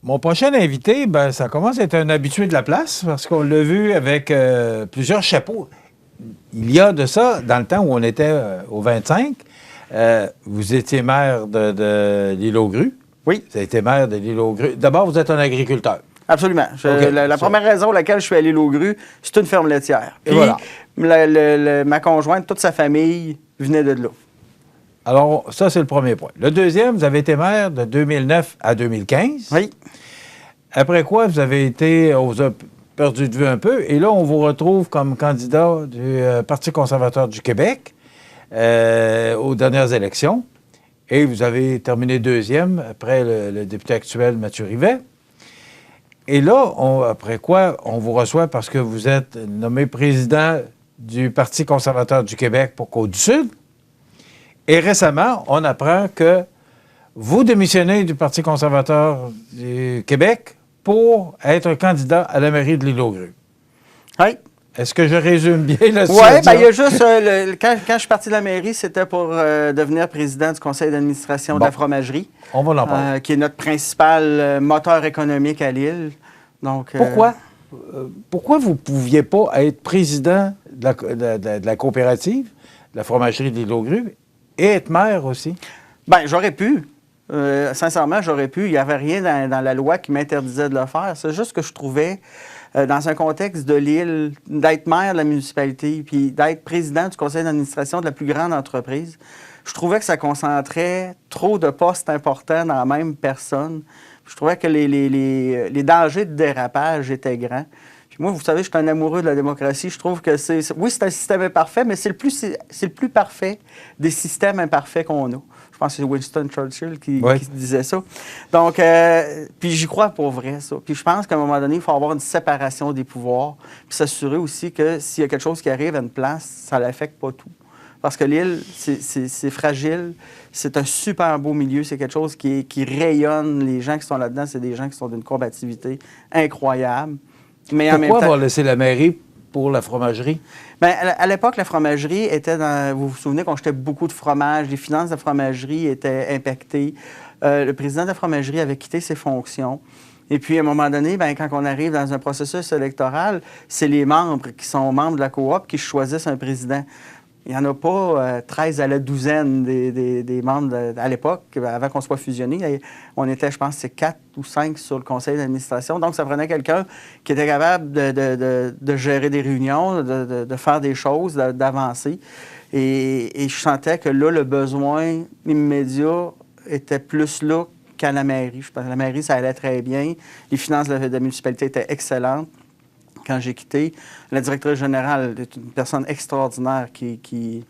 Mon prochain invité, ben, ça commence à être un habitué de la place parce qu'on l'a vu avec plusieurs chapeaux. Il y a de ça, dans le temps où on était au 25, vous étiez maire de l'Île-aux-Grues. Oui. Vous avez été maire de l'Île-aux-Grues. D'abord, vous êtes un agriculteur. Absolument. Okay. La première raison pour laquelle je suis allé aux Grues, c'est une ferme laitière. Puis, voilà. Ma conjointe, toute sa famille venait de là. Alors, ça, c'est le premier point. Le deuxième, vous avez été maire de 2009 à 2015. Oui. Après quoi, vous avez été, on vous a perdu de vue un peu, et là, on vous retrouve comme candidat du Parti conservateur du Québec aux dernières élections. Et vous avez terminé deuxième après le député actuel, Mathieu Rivet. Et là, après quoi, on vous reçoit parce que vous êtes nommé président du Parti conservateur du Québec pour Côte-du-Sud. Et récemment, on apprend que vous démissionnez du Parti conservateur du Québec pour être candidat à la mairie de l'Île-aux-Grues. Oui. Est-ce que je résume bien la situation? Oui, bien, il y a juste... quand je suis parti de la mairie, c'était pour devenir président du conseil d'administration de la fromagerie. On va en parler. Qui est notre principal moteur économique à l'île. Donc, pourquoi? Pourquoi vous ne pouviez pas être président de la coopérative, de la fromagerie de l'Île-aux-Grues, et être maire aussi? Bien, j'aurais pu. Sincèrement, j'aurais pu. Il n'y avait rien dans la loi qui m'interdisait de le faire. C'est juste que je trouvais, dans un contexte de l'île, d'être maire de la municipalité, puis d'être président du conseil d'administration de la plus grande entreprise, je trouvais que ça concentrait trop de postes importants dans la même personne. Je trouvais que les dangers de dérapage étaient grands. Puis moi, vous savez, je suis un amoureux de la démocratie. Je trouve que c'est un système imparfait, mais c'est le plus parfait des systèmes imparfaits qu'on a. Je pense que c'est Winston Churchill qui disait ça. Donc, puis j'y crois pour vrai, ça. Puis je pense qu'à un moment donné, il faut avoir une séparation des pouvoirs, puis s'assurer aussi que s'il y a quelque chose qui arrive à une place, ça ne l'affecte pas tout. Parce que l'île, c'est fragile, c'est un super beau milieu, c'est quelque chose qui rayonne. Les gens qui sont là-dedans, c'est des gens qui sont d'une combativité incroyable. Mais pourquoi en même temps, avoir laissé la mairie pour la fromagerie? Bien, à l'époque, la fromagerie était dans... Vous vous souvenez qu'on jetait beaucoup de fromage, les finances de la fromagerie étaient impactées. Le président de la fromagerie avait quitté ses fonctions. Et puis, à un moment donné, bien, quand on arrive dans un processus électoral, c'est les membres qui sont membres de la coop qui choisissent un président. Il n'y en a pas 13 à la douzaine des membres à l'époque, avant qu'on soit fusionné. On était, je pense, c'est 4 ou 5 sur le conseil d'administration. Donc, ça prenait quelqu'un qui était capable de gérer des réunions, de faire des choses, d'avancer. Et je sentais que là, le besoin immédiat était plus là qu'à la mairie. Je pense que la mairie, ça allait très bien. Les finances de la municipalité étaient excellentes. Quand j'ai quitté, la directrice générale est une personne extraordinaire qui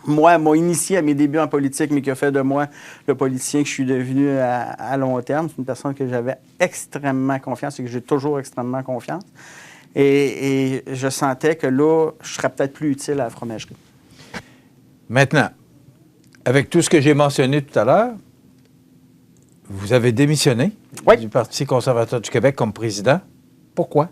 moi, m'a initié à mes débuts en politique, mais qui a fait de moi le politicien que je suis devenu à long terme. C'est une personne que j'avais extrêmement confiance et que j'ai toujours extrêmement confiance. Et je sentais que là, je serais peut-être plus utile à la fromagerie. Maintenant, avec tout ce que j'ai mentionné tout à l'heure, vous avez démissionné du Parti conservateur du Québec comme président. Pourquoi?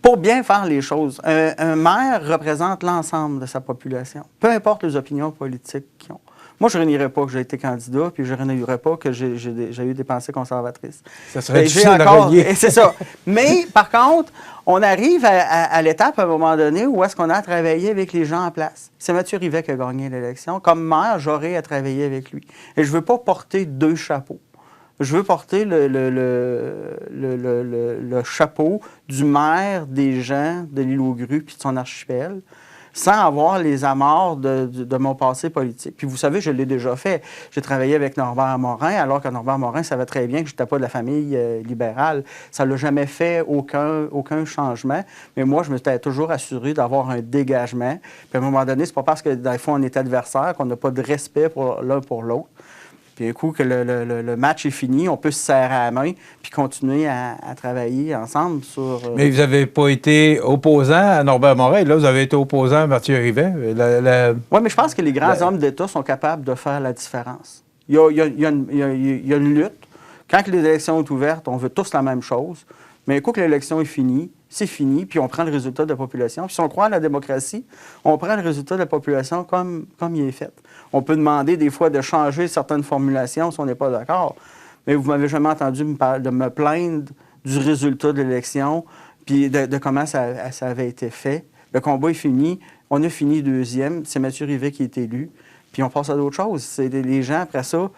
Pour bien faire les choses, un maire représente l'ensemble de sa population, peu importe les opinions politiques qu'ils ont. Moi, je ne renierais pas que j'ai été candidat, puis je ne renierais pas que j'ai eu des pensées conservatrices. Ça serait difficile à renier. C'est ça. Mais, par contre, on arrive à l'étape, à un moment donné, où est-ce qu'on a à travailler avec les gens en place. C'est Mathieu Rivet qui a gagné l'élection. Comme maire, j'aurais à travailler avec lui. Et je ne veux pas porter deux chapeaux. Je veux porter le chapeau du maire des gens de l'Île-aux-Grues puis de son archipel, sans avoir les amarres de mon passé politique. Puis vous savez, je l'ai déjà fait. J'ai travaillé avec Norbert Morin, alors que Norbert Morin savait très bien que je n'étais pas de la famille libérale. Ça ne l'a jamais fait aucun changement. Mais moi, je me suis toujours assuré d'avoir un dégagement. Puis à un moment donné, c'est pas parce que, des fois, on est adversaire qu'on n'a pas de respect pour l'un pour l'autre. Puis un coup que le match est fini, on peut se serrer à la main puis continuer à travailler ensemble sur... Mais vous n'avez pas été opposant à Norbert Morin. Là, vous avez été opposant à Mathieu Rivet. Oui, mais je pense que les grands hommes d'État sont capables de faire la différence. Il y a une lutte. Quand les élections sont ouvertes, on veut tous la même chose. Mais un coup que l'élection est finie, c'est fini, puis on prend le résultat de la population. Puis si on croit à la démocratie, on prend le résultat de la population comme il est fait. On peut demander des fois de changer certaines formulations si on n'est pas d'accord. mais vous m'avez jamais entendu de me plaindre du résultat de l'élection, puis de comment ça avait été fait. Le combat est fini. On a fini deuxième. C'est Mathieu Rivet qui est élu. Puis on passe à d'autres choses. Les gens, après ça,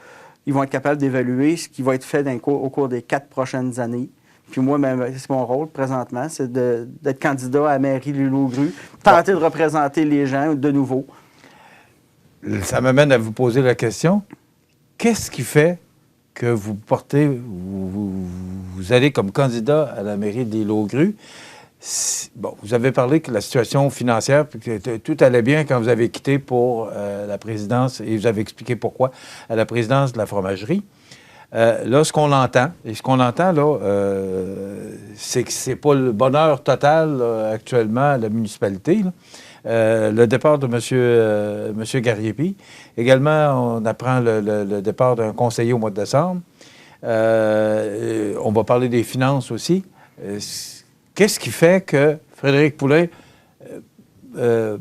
ils vont être capables d'évaluer ce qui va être fait au cours des 4 prochaines années. Puis moi, c'est mon rôle présentement, c'est d'être candidat à la mairie de l'île-aux-Grues, tenter de représenter les gens de nouveau. Ça m'amène à vous poser la question. Qu'est-ce qui fait que vous allez comme candidat à la mairie de l'île-aux-Grues? Bon, vous avez parlé que la situation financière, que tout allait bien quand vous avez quitté pour la présidence, et vous avez expliqué pourquoi, à la présidence de la fromagerie. Là, ce qu'on entend, c'est que c'est pas le bonheur total actuellement à la municipalité. Le départ de M. Gariepi. Également, on apprend le départ d'un conseiller au mois de décembre. On va parler des finances aussi. Qu'est-ce qui fait que Frédéric Poulain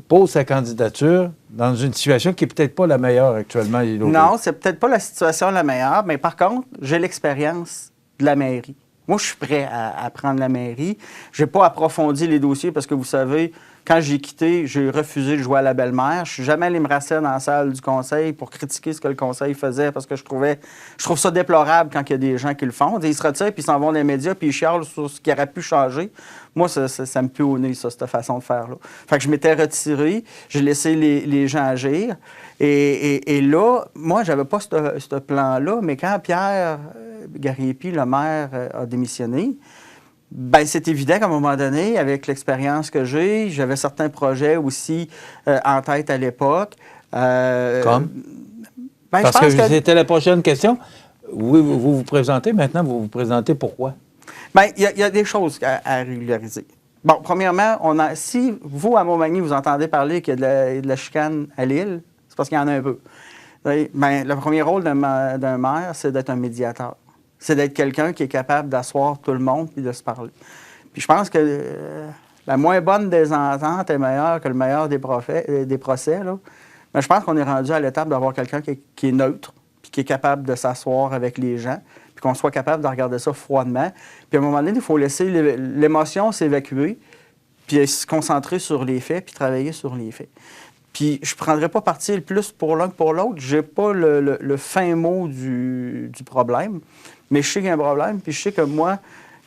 pose sa candidature dans une situation qui n'est peut-être pas la meilleure actuellement? Non, c'est peut-être pas la situation la meilleure, mais par contre, j'ai l'expérience de la mairie. Moi, je suis prêt à prendre la mairie. Je n'ai pas approfondi les dossiers parce que, vous savez, quand j'ai quitté, j'ai refusé de jouer à la belle-mère. Je suis jamais allé me rasseoir dans la salle du conseil pour critiquer ce que le conseil faisait parce que je trouve ça déplorable quand il y a des gens qui le font. Ils se retirent, puis ils s'en vont dans les médias, puis ils chialent sur ce qui aurait pu changer. Moi, ça me pue au nez, ça, cette façon de faire-là. Fait que je m'étais retiré, j'ai laissé les gens agir. Et là, moi, j'avais pas ce plan-là, mais quand Pierre Gariepi, le maire, a démissionné, bien, c'est évident qu'à un moment donné, avec l'expérience que j'ai, j'avais certains projets aussi en tête à l'époque. Comme? Ben, parce que c'était la prochaine question. Oui, vous présentez maintenant, vous vous présentez pourquoi? Bien, il y a des choses à régulariser. Bon, premièrement, si vous, à Montmagny, vous entendez parler qu'il y a de la chicane à l'île, c'est parce qu'il y en a un peu. Bien, le premier rôle d'un maire, c'est d'être un médiateur. C'est d'être quelqu'un qui est capable d'asseoir tout le monde et de se parler. Puis je pense que la moins bonne des ententes est meilleure que le meilleur des procès. Là. Mais je pense qu'on est rendu à l'étape d'avoir quelqu'un qui est neutre, puis qui est capable de s'asseoir avec les gens, puis qu'on soit capable de regarder ça froidement. Puis à un moment donné, il faut laisser l'émotion s'évacuer, puis se concentrer sur les faits, puis travailler sur les faits. Puis je ne prendrai pas parti le plus pour l'un que pour l'autre. Je n'ai pas le fin mot du problème. Mais je sais qu'il y a un problème, puis je sais que moi,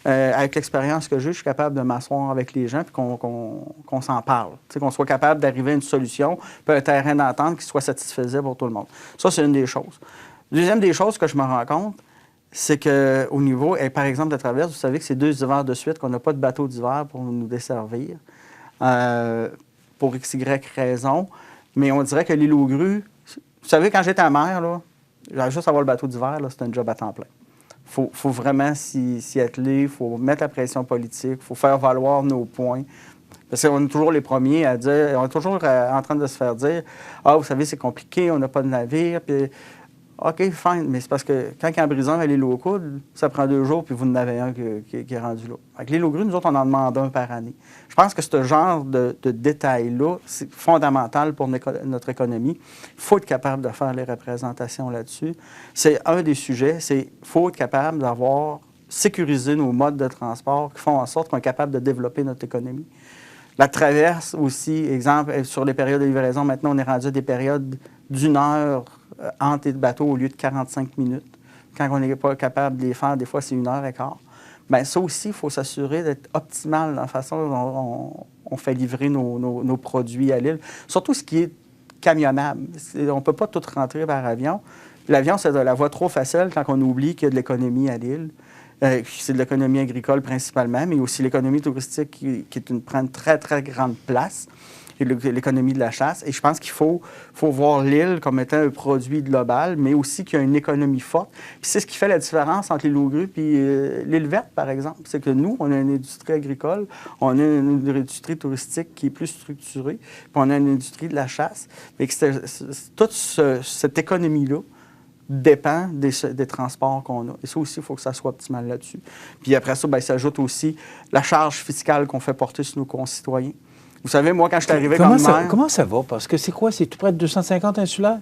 avec l'expérience que j'ai, je suis capable de m'asseoir avec les gens puis qu'on s'en parle. Qu'on soit capable d'arriver à une solution, puis un terrain d'entente qui soit satisfaisant pour tout le monde. Ça, c'est une des choses. Deuxième des choses que je me rends compte, c'est qu'au niveau, par exemple, de Traverse, vous savez que c'est 2 hivers de suite qu'on n'a pas de bateau d'hiver pour nous desservir, pour XY raison. Mais on dirait que l'île-aux-Grues, vous savez, quand j'étais maire, là, j'avais juste avoir le bateau d'hiver, là, c'était un job à temps plein. Il faut vraiment s'y atteler, il faut mettre la pression politique, il faut faire valoir nos points. Parce qu'on est toujours les premiers à dire, on est toujours en train de se faire dire « Ah, vous savez, c'est compliqué, on n'a pas de navire. » Puis OK, fine, mais c'est parce que quand il y a un brisant à l'île aux Coudes, ça prend 2 jours, puis vous en avez un qui est rendu là. Avec l'île aux Grues, nous autres, on en demande un par année. Je pense que ce genre de détails-là, c'est fondamental pour notre économie. Il faut être capable de faire les représentations là-dessus. C'est un des sujets, il faut être capable d'avoir sécurisé nos modes de transport qui font en sorte qu'on est capable de développer notre économie. La traverse aussi, exemple, sur les périodes de livraison, maintenant, on est rendu à des périodes d'1 heure entre les bateaux au lieu de 45 minutes. Quand on n'est pas capable de les faire, des fois, c'est 1h15. Bien, ça aussi, il faut s'assurer d'être optimal dans la façon dont on fait livrer nos produits à l'île. Surtout ce qui est camionnable. On ne peut pas tout rentrer par avion. L'avion, c'est de la voie trop facile quand on oublie qu'il y a de l'économie à l'île. C'est de l'économie agricole principalement, mais aussi l'économie touristique qui prend une très, très grande place. Et l'économie de la chasse. Et je pense qu'il faut voir l'île comme étant un produit global, mais aussi qu'il y a une économie forte. Puis c'est ce qui fait la différence entre l'île aux Grues et l'île verte, par exemple. C'est que nous, on a une industrie agricole, on a une industrie touristique qui est plus structurée, puis on a une industrie de la chasse. Mais toute cette économie-là dépend des transports qu'on a. Et ça aussi, il faut que ça soit optimal là-dessus. Puis après ça, bien, s'ajoute aussi la charge fiscale qu'on fait porter sur nos concitoyens. Vous savez, moi, quand je suis arrivé comme maire... Comment ça va? Parce que c'est quoi? C'est tout près de 250 insulaires?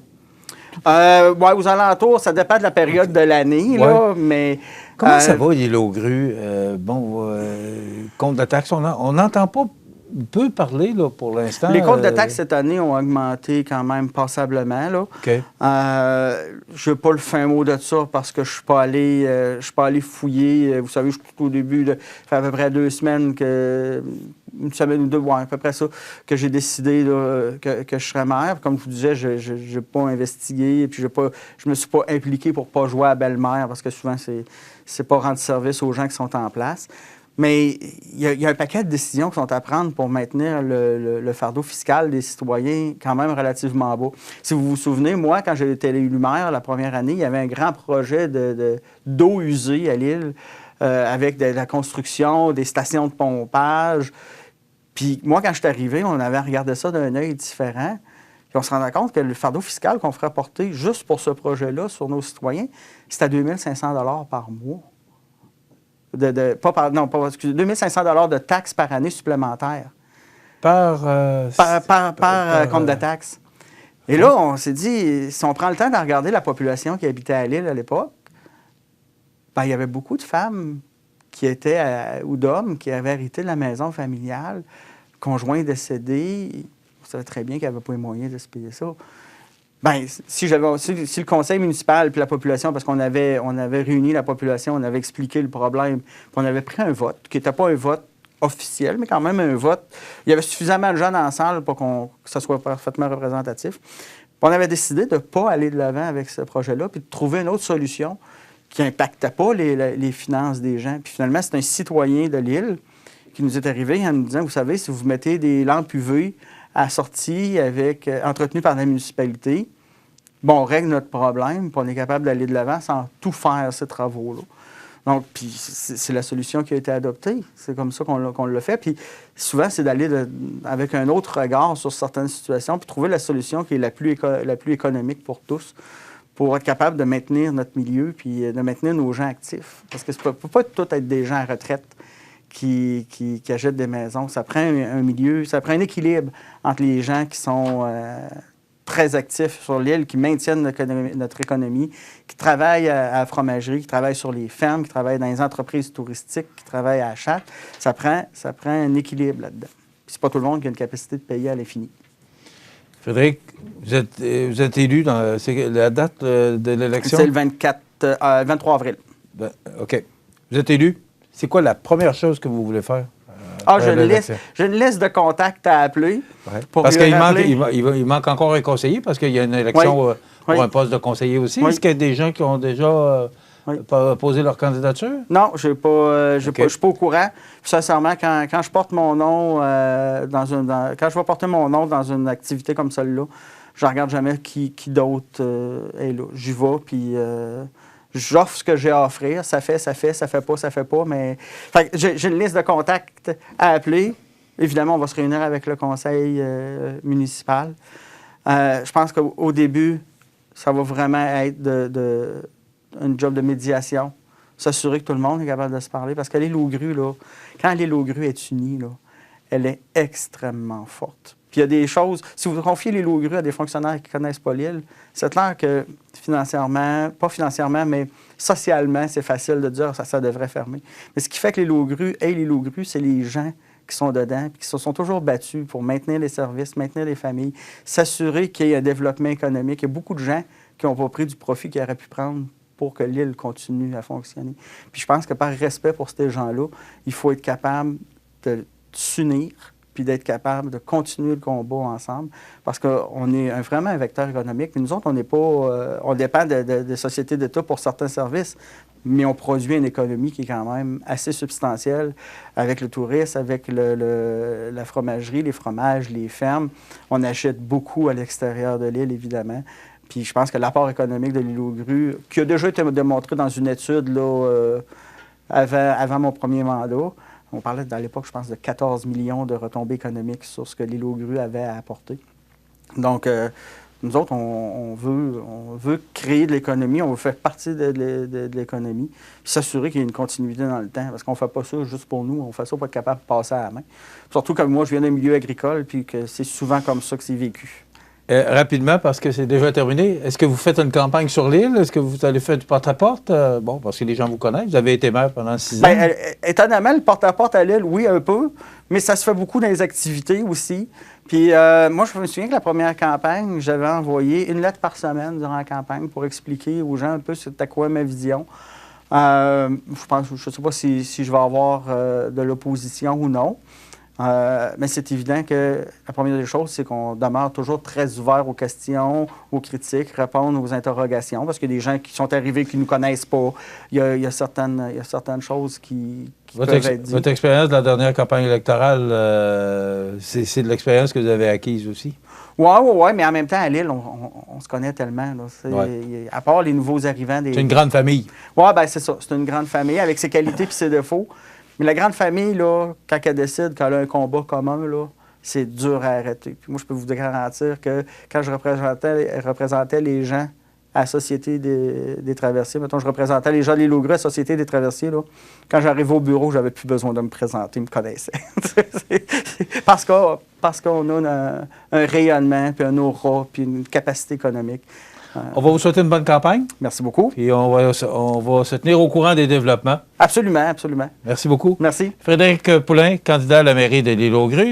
Ouais, aux alentours, ça dépend de la période de l'année, là, mais... Comment ça va, les lots-grues? Compte de taxes, on n'entend pas peu parler là, pour l'instant. Les comptes de taxes cette année ont augmenté quand même passablement. Là. OK. Je n'ai pas le fin mot de ça parce que je ne suis pas allé fouiller. Vous savez, je suis tout au début, ça fait à peu près 2 semaines une semaine ou deux, ouais, à peu près ça, que j'ai décidé là, que je serais maire. Comme je vous disais, je n'ai pas investigué et puis je me suis pas impliqué pour ne pas jouer à belle-mère parce que souvent, c'est pas rendre service aux gens qui sont en place. Mais il y a un paquet de décisions qui sont à prendre pour maintenir le fardeau fiscal des citoyens quand même relativement bas. Si vous vous souvenez, moi, quand j'ai été élu maire la première année, il y avait un grand projet d'eau usée à l'île avec de la construction, des stations de pompage. Puis moi, quand je suis arrivé, on avait regardé ça d'un œil différent. Puis on se rendait compte que le fardeau fiscal qu'on ferait porter juste pour ce projet-là sur nos citoyens, c'était 2 500 $ par mois. 2 500 $ de taxes par année supplémentaires. Par compte de taxes. Et là, on s'est dit, si on prend le temps de regarder la population qui habitait à l'île à l'époque, ben, il y avait beaucoup de femmes qui étaient, ou d'hommes qui avaient hérité de la maison familiale, conjoints décédés. On savait très bien qu'il n'y avait pas les moyens de se payer ça. Bien, si le conseil municipal puis la population, parce qu'on avait réuni la population, on avait expliqué le problème, puis on avait pris un vote, qui n'était pas un vote officiel, mais quand même un vote. Il y avait suffisamment de gens dans la salle pour que ça soit parfaitement représentatif. Puis on avait décidé de ne pas aller de l'avant avec ce projet-là, puis de trouver une autre solution qui n'impactait pas les finances des gens. Puis finalement, c'est un citoyen de l'île qui nous est arrivé en nous disant, vous savez, si vous mettez des lampes UV à la sortie entretenues par la municipalité, bon, on règle notre problème, puis on est capable d'aller de l'avant sans tout faire ces travaux-là. Donc, puis c'est la solution qui a été adoptée. C'est comme ça qu'on l'a fait. Puis souvent, c'est d'aller avec un autre regard sur certaines situations, puis trouver la solution qui est la plus économique pour tous, pour être capable de maintenir notre milieu, puis de maintenir nos gens actifs. Parce que ça ne peut pas tout être des gens à retraite qui achètent des maisons. Ça prend un milieu, ça prend un équilibre entre les gens qui sont très actifs sur l'île, qui maintiennent notre économie, qui travaillent à la fromagerie, qui travaillent sur les fermes, qui travaillent dans les entreprises touristiques, qui travaillent à la chatte. Ça prend un équilibre là-dedans. Puis c'est pas tout le monde qui a une capacité de payer à l'infini. Frédéric, vous êtes élu c'est la date de l'élection? C'est le 23 avril. OK. Vous êtes élu. C'est quoi la première chose que vous voulez faire? J'ai une liste de contacts à appeler. Ouais. Parce qu'il manque encore un conseiller, parce qu'il y a une élection pour un poste de conseiller aussi. Oui. Est-ce qu'il y a des gens qui ont déjà posé leur candidature? Non, je ne suis pas au courant. Sincèrement, quand je porte mon nom quand je vais porter mon nom dans une activité comme celle-là, je ne regarde jamais qui d'autre est là. J'y vais, puis j'offre ce que j'ai à offrir. Ça fait pas, mais... Fait que j'ai une liste de contacts à appeler. Évidemment, on va se réunir avec le conseil municipal. Je pense qu'au début, ça va vraiment être un job de médiation. S'assurer que tout le monde est capable de se parler. Parce que l'île aux grues, là, quand l'île aux grues est unie, là, elle est extrêmement forte. Puis il y a des choses... Si vous confiez l'île aux grues à des fonctionnaires qui ne connaissent pas l'île, c'est clair que financièrement, pas financièrement, mais socialement, c'est facile de dire que ça devrait fermer. Mais ce qui fait que l'île aux grues et l'île aux grues, c'est les gens qui sont dedans, puis qui se sont toujours battus pour maintenir les services, maintenir les familles, s'assurer qu'il y ait un développement économique. Il y a beaucoup de gens qui n'ont pas pris du profit qu'ils auraient pu prendre pour que l'île continue à fonctionner. Puis je pense que par respect pour ces gens-là, il faut être capable de s'unir, puis d'être capable de continuer le combat ensemble, parce qu'on est vraiment un vecteur économique. Puis nous autres, on n'est pas... on dépend de sociétés d'État pour certains services, mais on produit une économie qui est quand même assez substantielle avec le tourisme, avec la fromagerie, les fromages, les fermes. On achète beaucoup à l'extérieur de l'île, évidemment. Puis je pense que l'apport économique de l'île aux grues, qui a déjà été démontré dans une étude là, avant mon premier mandat, on parlait à l'époque, je pense, de 14 millions de retombées économiques sur ce que l'île aux grues avait à apporter. Donc, nous autres, on veut créer de l'économie, on veut faire partie de l'économie, puis s'assurer qu'il y ait une continuité dans le temps, parce qu'on ne fait pas ça juste pour nous, on fait ça pour être capable de passer à la main. Surtout comme moi, je viens d'un milieu agricole, puis que c'est souvent comme ça que c'est vécu. Rapidement, parce que c'est déjà terminé, est-ce que vous faites une campagne sur l'île? Est-ce que vous allez faire du porte-à-porte? Bon, parce que les gens vous connaissent. Vous avez été maire pendant 6 ans. Bien, étonnamment, le porte-à-porte à l'île, oui, un peu, mais ça se fait beaucoup dans les activités aussi. Puis moi, je me souviens que la première campagne, j'avais envoyé une lettre par semaine durant la campagne pour expliquer aux gens un peu c'était quoi ma vision. Je ne sais pas si je vais avoir de l'opposition ou non. Mais c'est évident que la première des choses, c'est qu'on demeure toujours très ouvert aux questions, aux critiques, répondre aux interrogations, parce qu'il y a des gens qui sont arrivés qui ne nous connaissent pas. Il y a certaines choses qui peuvent être dites. Votre expérience de la dernière campagne électorale, c'est de l'expérience que vous avez acquise aussi? Oui, mais en même temps, à Lille, on se connaît tellement. Là. À part les nouveaux arrivants. C'est une grande famille. Oui, bien c'est ça. C'est une grande famille avec ses qualités et ses défauts. Mais la grande famille, là, quand elle décide, quand elle a un combat commun, là, c'est dur à arrêter. Puis moi, je peux vous garantir que quand je représentais les gens à la Société des traversiers, mettons, je représentais les gens de l'île aux Grès à la Société des traversiers, là, quand j'arrivais au bureau, j'avais plus besoin de me présenter, ils me connaissaient. Parce qu'on a un rayonnement, puis un aura, puis une capacité économique. On va vous souhaiter une bonne campagne. Merci beaucoup. Puis on va se tenir au courant des développements. Absolument, absolument. Merci beaucoup. Merci. Frédéric Poulin, candidat à la mairie de l'Île aux Grues.